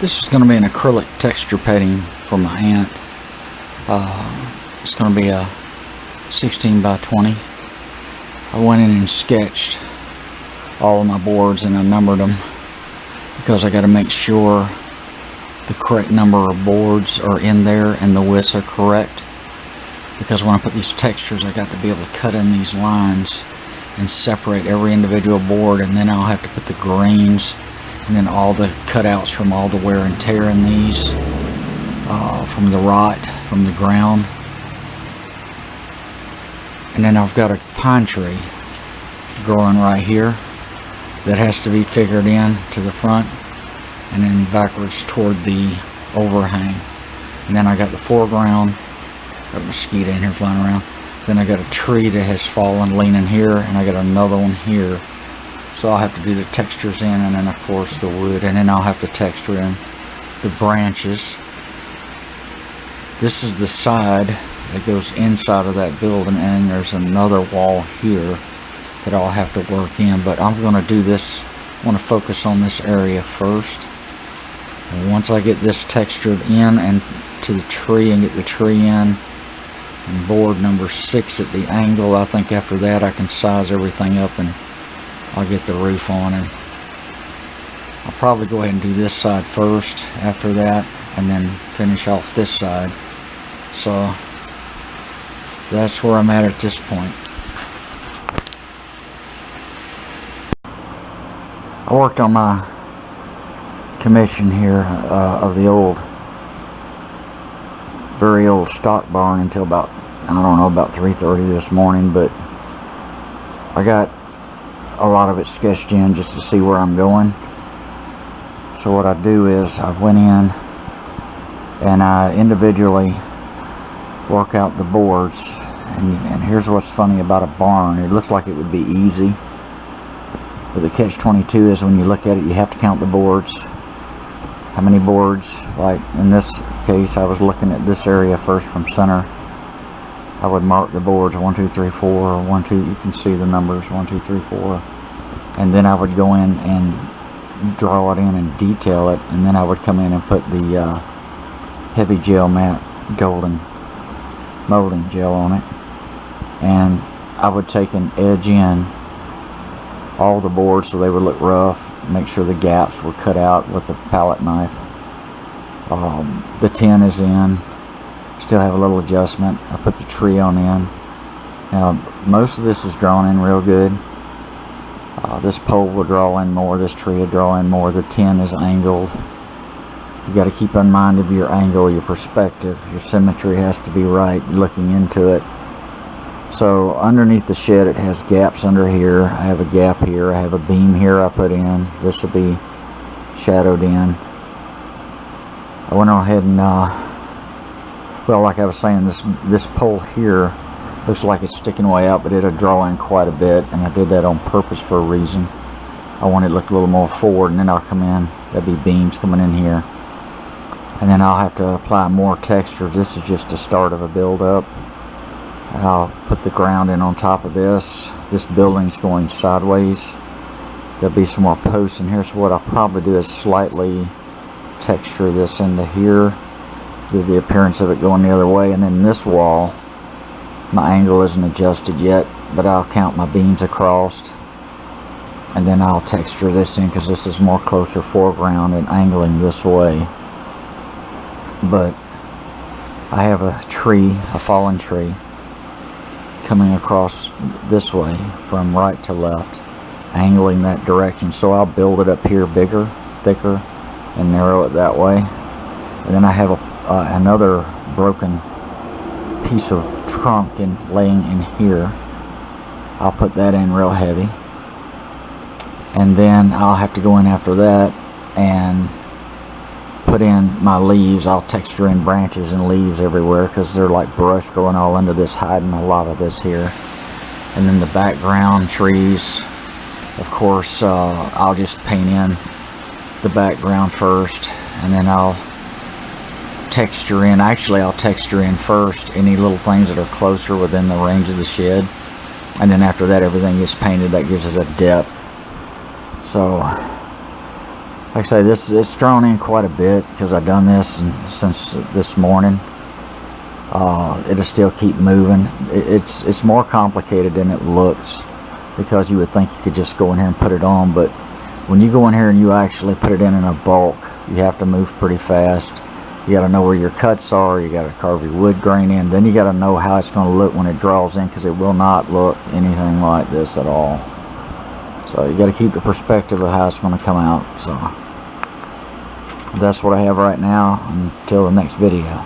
This is going to be an acrylic texture painting for my aunt. It's going to be a 16 by 20. I went in and sketched all of my boards and I numbered them because I got to make sure the correct number of boards are in there and the widths are correct, because when I put these textures I got to be able to cut in these lines and separate every individual board, and then I'll have to put the grains and then all the cutouts from all the wear and tear in these, from the rot, from the ground. And then I've got a pine tree growing right here that has to be figured in to the front and then backwards toward the overhang. And then I got the foreground, got a mosquito in here flying around. Then I got a tree that has fallen leaning here, and I got another one here. So I'll have to do the textures in, and then of course the wood, and then I'll have to texture in the branches. This is the side that goes inside of that building, and there's another wall here that I'll have to work in, but I'm going to do this. I want to focus on this area first, and once I get this textured in and to the tree and get the tree in and board number 6 at the angle, I think after that I can size everything up and I'll get the roof on, and I'll probably go ahead and do this side first after that and then finish off this side. So that's where I'm at this point. I worked on my commission here of the very old stock barn until about, I don't know, about 3:30 this morning, but I got a lot of it sketched in just to see where I'm going. So what I do is I went in and I individually work out the boards, and here's what's funny about a barn. It looks like it would be easy, but the catch-22 is when you look at it, you have to count the boards. How many boards? Like in this case, I was looking at this area first from center. I would mark the boards 1, 2, 3, 4, or 1, 2. You can see the numbers 1, 2, 3, 4, and then I would go in and draw it in and detail it, and then I would come in and put the heavy gel matte golden molding gel on it, and I would take an edge in all the boards so they would look rough. Make sure the gaps were cut out with a palette knife. The tin is in. Still have a little adjustment. I put the tree on in. Now most of this is drawn in real good. This pole will draw in more. This tree will draw in more. The tin is angled. You got to keep in mind of your angle, your perspective. Your symmetry has to be right looking into it. So underneath the shed it has gaps under here. I have a gap here. I have a beam here I put in. This will be shadowed in. I went ahead and well, like I was saying, this pole here looks like it's sticking way out, but it'll draw in quite a bit, and I did that on purpose for a reason. I want it to look a little more forward, and then I'll come in. There'll be beams coming in here, and then I'll have to apply more texture. This is just the start of a build-up. I'll put the ground in on top of this. This building's going sideways. There'll be some more posts in here, so what I'll probably do is slightly texture this into here, give the appearance of it going the other way. And then this wall, my angle isn't adjusted yet, but I'll count my beams across, and then I'll texture this in because this is more closer foreground and angling this way. But I have a tree, a fallen tree, coming across this way from right to left, angling that direction. So I'll build it up here bigger, thicker, and narrow it that way. And then I have another broken piece of trunk laying in here. I'll put that in real heavy, and then I'll have to go in after that and put in my leaves. I'll texture in branches and leaves everywhere because they're like brush growing all under this, hiding a lot of this here. And then the background trees, of course, I'll just paint in the background first, and then I'll texture in. Actually, I'll texture in first any little things that are closer within the range of the shed, and then after that everything gets painted. That gives it a depth. So Like I say, it's drawn in quite a bit because I've done this since this morning. It'll still keep moving. It's more complicated than it looks, because you would think you could just go in here and put it on, but when you go in here and you actually put it in a bulk, you have to move pretty fast. You got to know where your cuts are. You got to carve your wood grain in. Then you got to know how it's going to look when it draws in, because it will not look anything like this at all. So you got to keep the perspective of how it's going to come out. So that's what I have right now until the next video.